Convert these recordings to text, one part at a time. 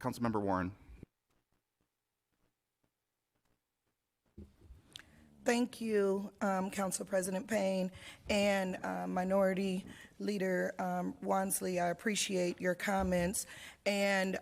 Councilmember Warren. Thank you, Council President Payne and Minority Leader Wansley. I appreciate your comments. And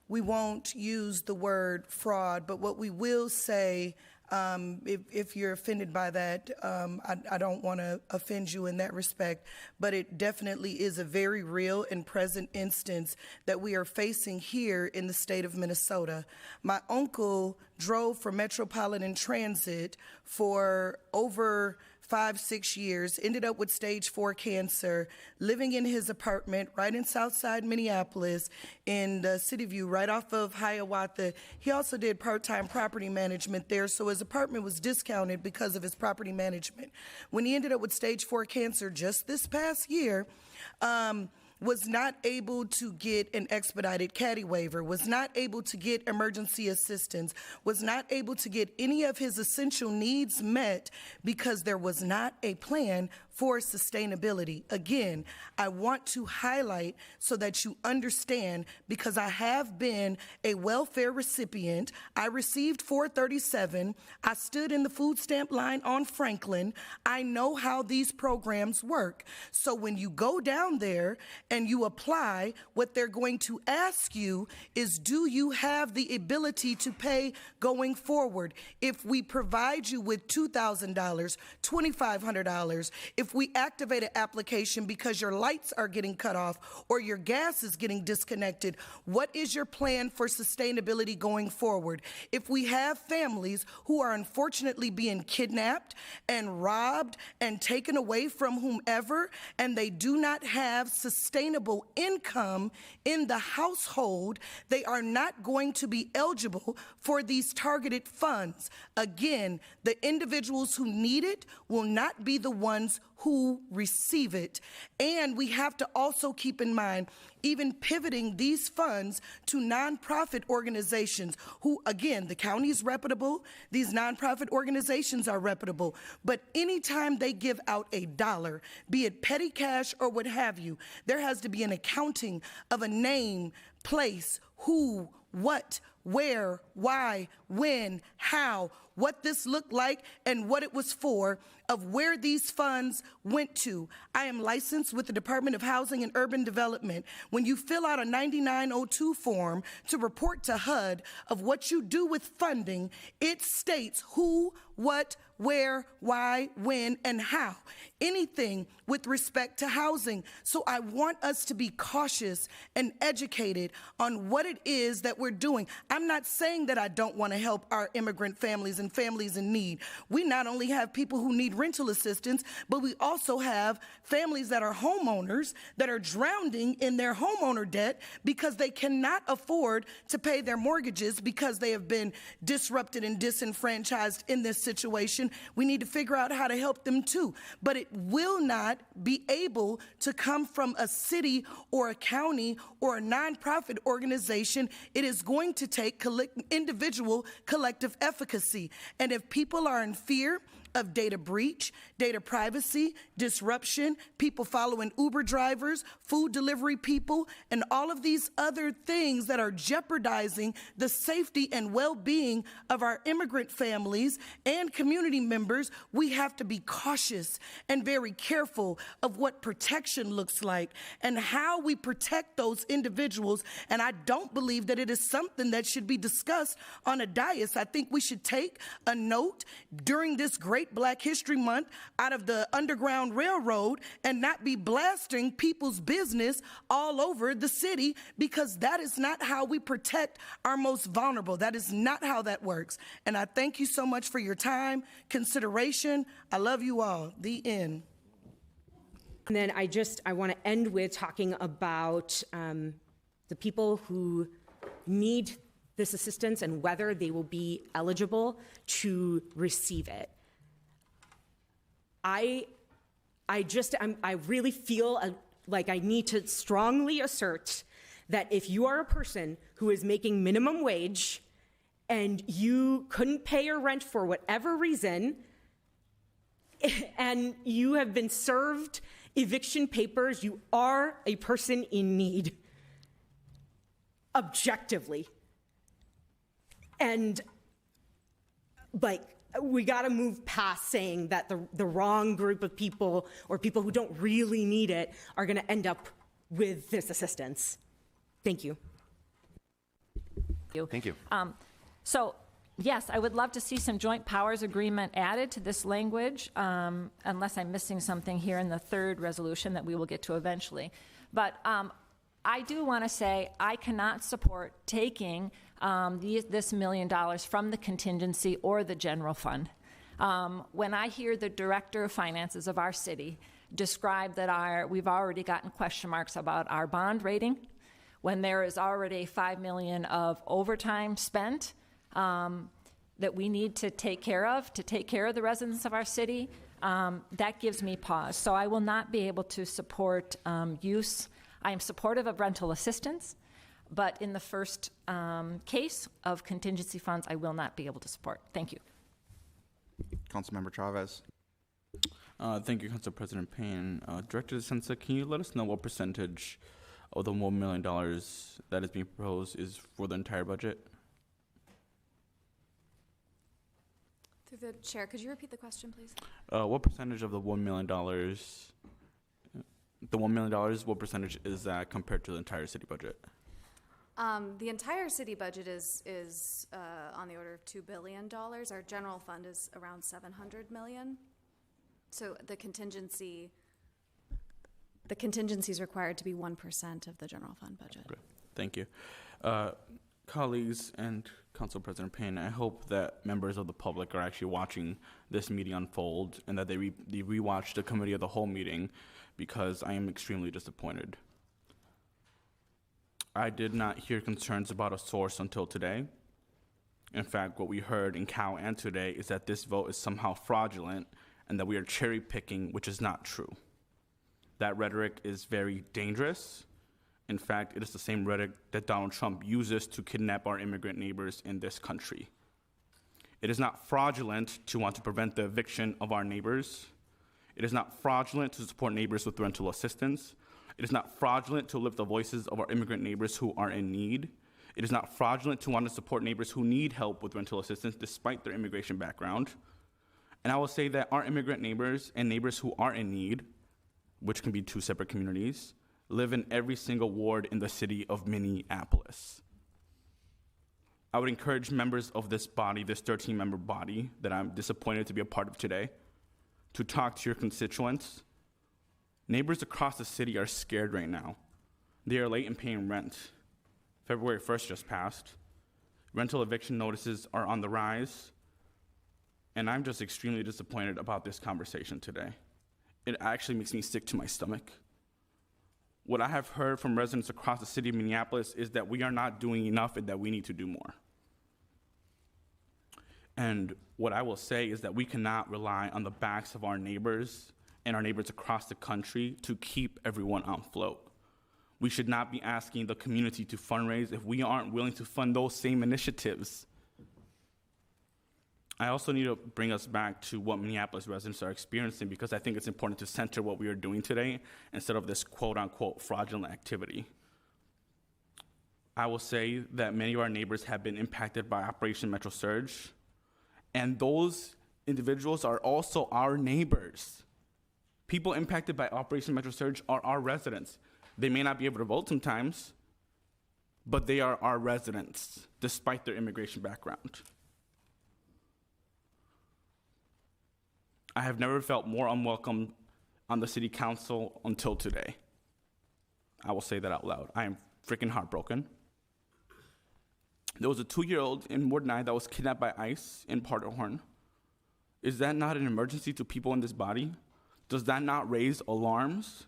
we won't use the word fraud, but what we will say, if you're offended by that, I don't want to offend you in that respect, but it definitely is a very real and present instance that we are facing here in the state of Minnesota. My uncle drove for Metropolitan Transit for over 5-6 years, ended up with stage 4 cancer, living in his apartment right in Southside Minneapolis in the City View, right off of Hiawatha. He also did part-time property management there, so his apartment was discounted because of his property management. When he ended up with stage 4 cancer just this past year, was not able to get an expedited caddy waiver, was not able to get emergency assistance, was not able to get any of his essential needs met because there was not a plan for sustainability. Again, I want to highlight so that you understand, because I have been a welfare recipient. I received 437. I stood in the food stamp line on Franklin. I know how these programs work. So when you go down there and you apply, what they're going to ask you is, do you have the ability to pay going forward? If we provide you with $2,000, $2,500, if we activate an application because your lights are getting cut off or your gas is getting disconnected, what is your plan for sustainability going forward? If we have families who are unfortunately being kidnapped and robbed and taken away from whomever, and they do not have sustainable income in the household, they are not going to be eligible for these targeted funds. Again, the individuals who need it will not be the ones who receive it. And we have to also keep in mind, even pivoting these funds to nonprofit organizations who, again, the county is reputable, these nonprofit organizations are reputable, but anytime they give out a dollar, be it petty cash or what have you, there has to be an accounting of a name, place, who, what, where, why, when, how, what this looked like and what it was for, of where these funds went to. I am licensed with the Department of Housing and Urban Development. When you fill out a 9902 form to report to HUD of what you do with funding, it states who, what, where, why, when, and how. Anything with respect to housing. So I want us to be cautious and educated on what it is that we're doing. I'm not saying that I don't want to help our immigrant families and families in need. We not only have people who need rental assistance, but we also have families that are homeowners that are drowning in their homeowner debt because they cannot afford to pay their mortgages because they have been disrupted and disenfranchised in this situation. We need to figure out how to help them too. But it will not be able to come from a city or a county or a nonprofit organization. It is going to take individual collective efficacy. And if people are in fear of data breach, data privacy, disruption, people following Uber drivers, food delivery people, and all of these other things that are jeopardizing the safety and well-being of our immigrant families and community members, we have to be cautious and very careful of what protection looks like and how we protect those individuals. And I don't believe that it is something that should be discussed on a dais. I think we should take a note during this great Black History Month out of the Underground Railroad and not be blasting people's business all over the city, because that is not how we protect our most vulnerable. That is not how that works. And I thank you so much for your time, consideration. I love you all. The end. And then I want to end with talking about the people who need this assistance and whether they will be eligible to receive it. I really feel like I need to strongly assert that if you are a person who is making minimum wage and you couldn't pay your rent for whatever reason, and you have been served eviction papers, you are a person in need. objectively. And like, we got to move past saying that the wrong group of people or people who don't really need it are going to end up with this assistance. Thank you. Thank you. So, yes, I would love to see some joint powers agreement added to this language, unless I'm missing something here in the third resolution that we will get to eventually. But I do want to say I cannot support taking this $1 million from the contingency or the general fund. When I hear the director of finances of our city describe that we've already gotten question marks about our bond rating, when there is already $5 million of overtime spent that we need to take care of the residents of our city, that gives me pause. So I will not be able to support use. I am supportive of rental assistance, but in the first case of contingency funds, I will not be able to support. Thank you. Councilmember Chavez. Thank you, Council President Payne. Director DeSenza, can you let us know what percentage of the $1 million that is being proposed is for the entire budget? Through the chair, could you repeat the question, please? What percentage of the $1 million, what percentage is that compared to the entire city budget? The entire city budget is on the order of $2 billion. Our general fund is around $700 million. So the contingency is required to be 1% of the general fund budget. Great. Thank you. Colleagues and Council President Payne, I hope that members of the public are actually watching this meeting unfold and that they rewatch the committee of the whole meeting, because I am extremely disappointed. I did not hear concerns about a source until today. In fact, what we heard in Cal and today is that this vote is somehow fraudulent and that we are cherry picking, which is not true. That rhetoric is very dangerous. In fact, it is the same rhetoric that Donald Trump uses to kidnap our immigrant neighbors in this country. It is not fraudulent to want to prevent the eviction of our neighbors. It is not fraudulent to support neighbors with rental assistance. It is not fraudulent to lift the voices of our immigrant neighbors who are in need. It is not fraudulent to want to support neighbors who need help with rental assistance despite their immigration background. And I will say that our immigrant neighbors and neighbors who are in need, which can be two separate communities, live in every single ward in the city of Minneapolis. I would encourage members of this body, this 13-member body that I'm disappointed to be a part of today, to talk to your constituents. Neighbors across the city are scared right now. They are late in paying rent. February 1st just passed. Rental eviction notices are on the rise. And I'm just extremely disappointed about this conversation today. It actually makes me sick to my stomach. What I have heard from residents across the city of Minneapolis is that we are not doing enough and that we need to do more. And what I will say is that we cannot rely on the backs of our neighbors and our neighbors across the country to keep everyone on float. We should not be asking the community to fundraise if we aren't willing to fund those same initiatives. I also need to bring us back to what Minneapolis residents are experiencing, because I think it's important to center what we are doing today instead of this quote-unquote fraudulent activity. I will say that many of our neighbors have been impacted by Operation Metro Surge, and those individuals are also our neighbors. People impacted by Operation Metro Surge are our residents. They may not be able to vote sometimes, but they are our residents, despite their immigration background. I have never felt more unwelcome on the city council until today. I will say that out loud. I am freaking heartbroken. There was a 2-year-old in Ward 9 that was kidnapped by ICE in Parterhorn. Is that not an emergency to people in this body? Does that not raise alarms?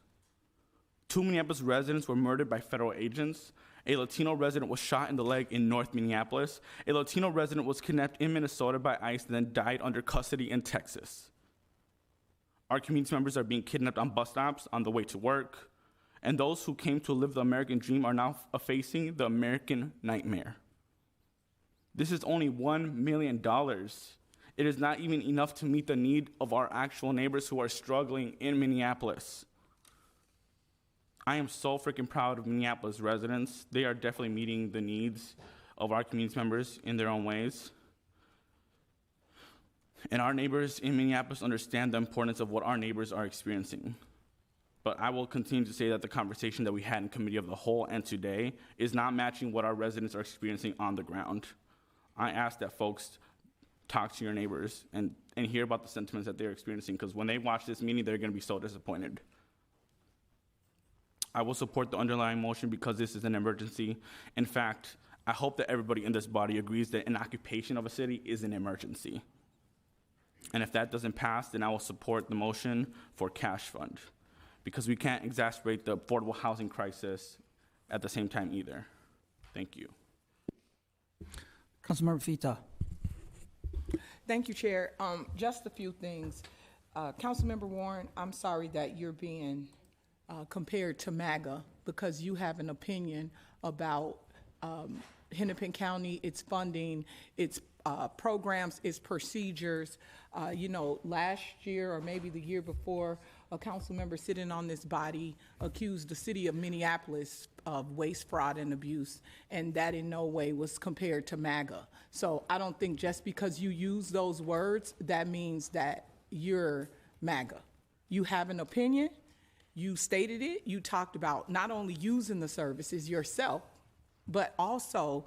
2 Minneapolis residents were murdered by federal agents. A Latino resident was shot in the leg in North Minneapolis. A Latino resident was kidnapped in Minnesota by ICE and then died under custody in Texas. Our community members are being kidnapped on bus stops on the way to work, and those who came to live the American dream are now facing the American nightmare. This is only $1 million. It is not even enough to meet the need of our actual neighbors who are struggling in Minneapolis. I am so freaking proud of Minneapolis residents. They are definitely meeting the needs of our community members in their own ways. And our neighbors in Minneapolis understand the importance of what our neighbors are experiencing. But I will continue to say that the conversation that we had in Committee of the Whole and today is not matching what our residents are experiencing on the ground. I ask that folks talk to your neighbors and hear about the sentiments that they're experiencing, because when they watch this meeting, they're gonna be so disappointed. I will support the underlying motion because this is an emergency. In fact, I hope that everybody in this body agrees that an occupation of a city is an emergency. And if that doesn't pass, then I will support the motion for cash fund, because we can't exacerbate the affordable housing crisis at the same time either. Thank you. Councilmember Fita. Thank you, Chair. Just a few things. Councilmember Warren, I'm sorry that you're being compared to MAGA because you have an opinion about Hennepin County, its funding, its programs, its procedures. Last year or maybe the year before, a council member sitting on this body accused the city of Minneapolis of waste, fraud, and abuse, and that in no way was compared to MAGA. So I don't think just because you use those words, that means that you're MAGA. You have an opinion, you stated it, you talked about not only using the services yourself, but also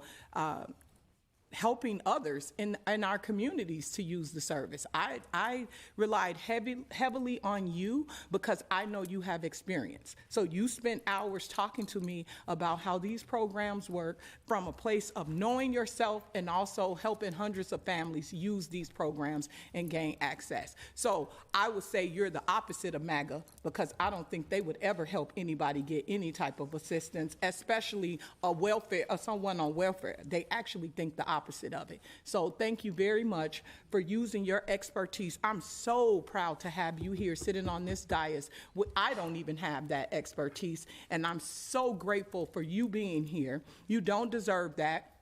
helping others in our communities to use the service. I relied heavily on you because I know you have experience. So you spent hours talking to me about how these programs work from a place of knowing yourself and also helping hundreds of families use these programs and gain access. So I would say you're the opposite of MAGA because I don't think they would ever help anybody get any type of assistance, especially someone on welfare. They actually think the opposite of it. So thank you very much for using your expertise. I'm so proud to have you here sitting on this dais. I don't even have that expertise, and I'm so grateful for you being here. You don't deserve that.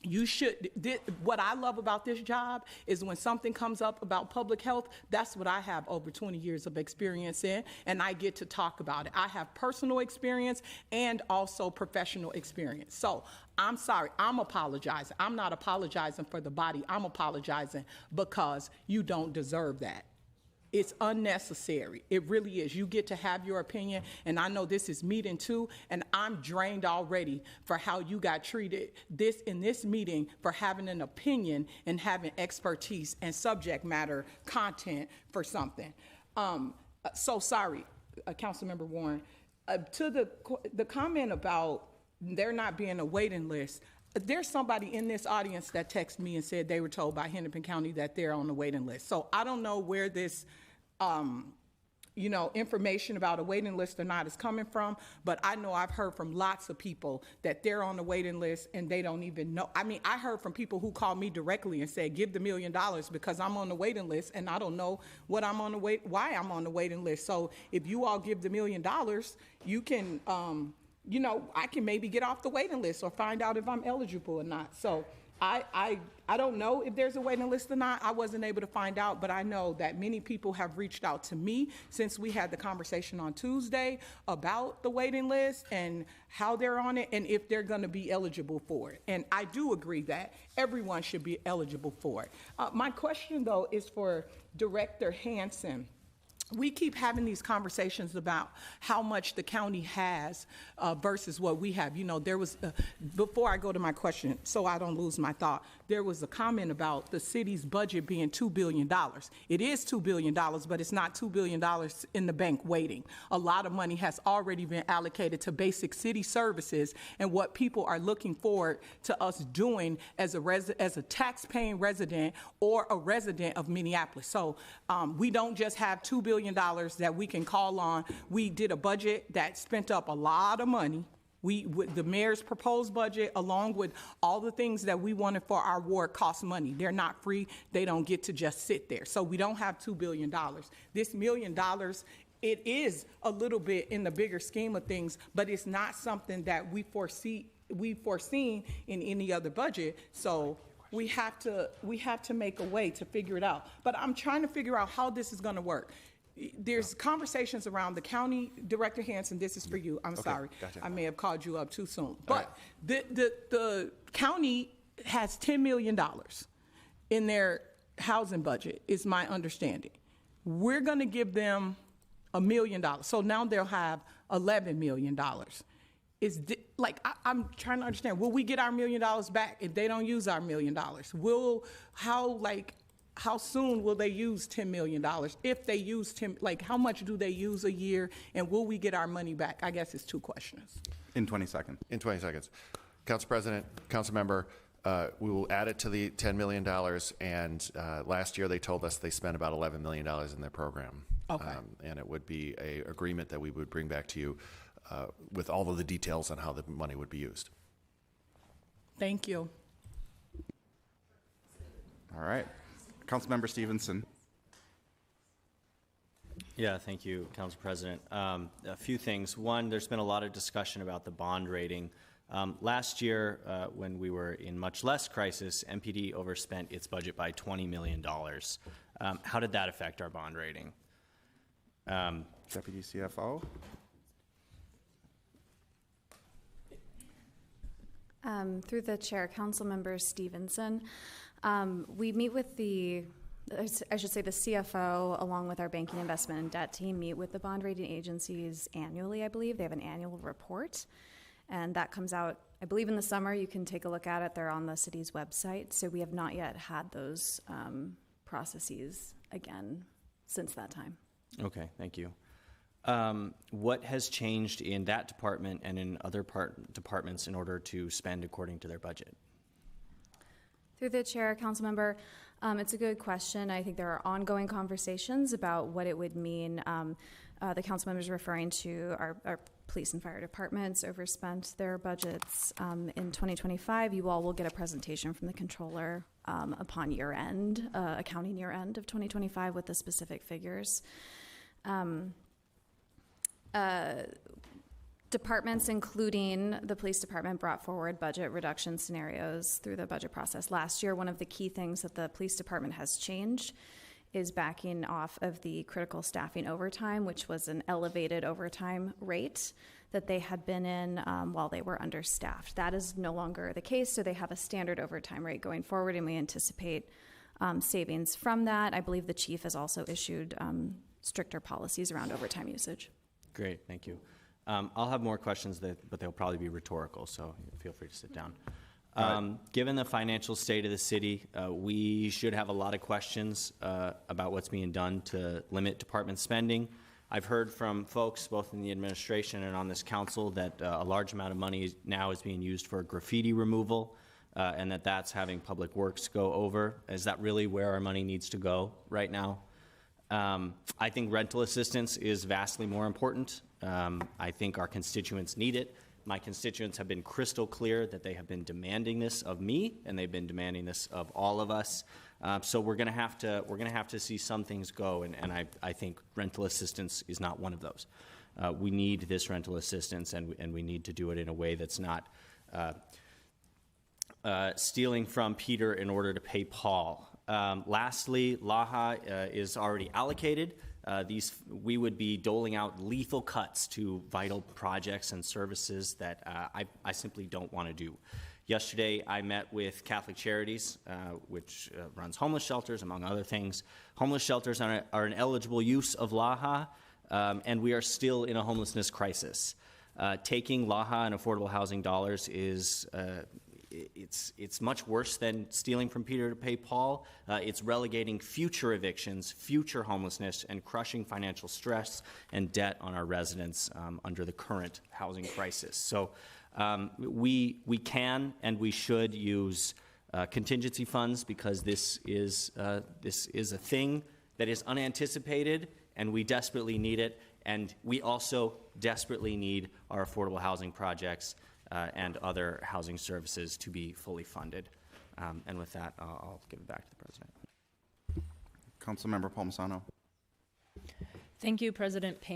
You should. What I love about this job is when something comes up about public health, that's what I have over 20 years of experience in, and I get to talk about it. I have personal experience and also professional experience. So I'm sorry, I'm apologizing. I'm not apologizing for the body. I'm apologizing because you don't deserve that. It's unnecessary. It really is. You get to have your opinion, and I know this is meeting too, and I'm drained already for how you got treated in this meeting for having an opinion and having expertise and subject matter content for something. So sorry, Councilmember Warren. To the comment about there not being a waiting list, there's somebody in this audience that texted me and said they were told by Hennepin County that they're on the waiting list. So I don't know where this information about a waiting list or not is coming from, but I know I've heard from lots of people that they're on the waiting list and they don't even know. I mean, I heard from people who called me directly and said, give the $1 million because I'm on the waiting list and I don't know why I'm on the waiting list. So if you all give the $1 million, you can, I can maybe get off the waiting list or find out if I'm eligible or not. So I don't know if there's a waiting list or not. I wasn't able to find out, but I know that many people have reached out to me since we had the conversation on Tuesday about the waiting list and how they're on it and if they're going to be eligible for it. And I do agree that everyone should be eligible for it. My question, though, is for Director Hansen. We keep having these conversations about how much the county has versus what we have. There was, before I go to my question, so I don't lose my thought, there was a comment about the city's budget being $2 billion. It is $2 billion, but it's not $2 billion in the bank waiting. A lot of money has already been allocated to basic city services and what people are looking forward to us doing as a tax-paying resident or a resident of Minneapolis. So we don't just have $2 billion that we can call on. We did a budget that spent up a lot of money. The mayor's proposed budget, along with all the things that we wanted for our ward, cost money. They're not free. They don't get to just sit there. So we don't have $2 billion. This $1 million, it is a little bit in the bigger scheme of things, but it's not something that we've foreseen in any other budget. So we have to make a way to figure it out. But I'm trying to figure out how this is going to work. there's conversations around the county, Director Hanson, this is for you, I'm sorry. gotcha. I may have called you up too soon. But the county has $10 million in their housing budget, is my understanding. We're gonna give them $1 million, so now they'll have $11 million. I'm trying to understand, will we get our $1 million back if they don't use our $1 million? How soon will they use $10 million? If they use how much do they use a year, and will we get our money back? I guess it's two questions. In 20 seconds. In 20 seconds. Council President, Council Member, we will add it to the $10 million, and last year they told us they spent about $11 million in their program. Okay. And it would be an agreement that we would bring back to you with all of the details on how the money would be used. Thank you. All right. Councilmember Stevenson. Yeah, thank you, Council President. A few things. One, there's been a lot of discussion about the bond rating. Last year, when we were in much less crisis, MPD overspent its budget by $20 million. How did that affect our bond rating? Deputy CFO. Through the chair, Councilmember Stevenson, we meet with the CFO, along with our banking, investment, and debt team, meet with the bond rating agencies annually, I believe. They have an annual report, and that comes out, I believe, in the summer. You can take a look at it. They're on the city's website. So we have not yet had those processes again since that time. Okay, thank you. What has changed in that department and in other departments in order to spend according to their budget? Through the chair, council member, it's a good question. I think there are ongoing conversations about what it would mean. The council member is referring to our police and fire departments overspent their budgets in 2025. You all will get a presentation from the controller upon year end, accounting year end of 2025 with the specific figures. Departments, including the police department, brought forward budget reduction scenarios through the budget process. Last year, one of the key things that the police department has changed is backing off of the critical staffing overtime, which was an elevated overtime rate that they had been in while they were understaffed. That is no longer the case, so they have a standard overtime rate going forward, and we anticipate savings from that. I believe the chief has also issued stricter policies around overtime usage. Great, thank you. I'll have more questions, but they'll probably be rhetorical, so feel free to sit down. Given the financial state of the city, we should have a lot of questions about what's being done to limit department spending. I've heard from folks, both in the administration and on this council, that a large amount of money now is being used for graffiti removal, and that's having Public Works go over. Is that really where our money needs to go right now? I think rental assistance is vastly more important. I think our constituents need it. My constituents have been crystal clear that they have been demanding this of me, and they've been demanding this of all of us. So we're going to have to see some things go, and I think rental assistance is not one of those. We need this rental assistance, and we need to do it in a way that's not stealing from Peter in order to pay Paul. Lastly, LAHA is already allocated. We would be doling out lethal cuts to vital projects and services that I simply don't want to do. Yesterday, I met with Catholic Charities, which runs homeless shelters, among other things. Homeless shelters are an eligible use of LAHA, and we are still in a homelessness crisis. Taking LAHA and affordable housing dollars is it's much worse than stealing from Peter to pay Paul. It's relegating future evictions, future homelessness, and crushing financial stress and debt on our residents under the current housing crisis. So we can and we should use contingency funds, because this is a thing that is unanticipated, and we desperately need it. And we also desperately need our affordable housing projects and other housing services to be fully funded. And with that, I'll give it back to the President. Councilmember Palmisano. Thank you, President Payne.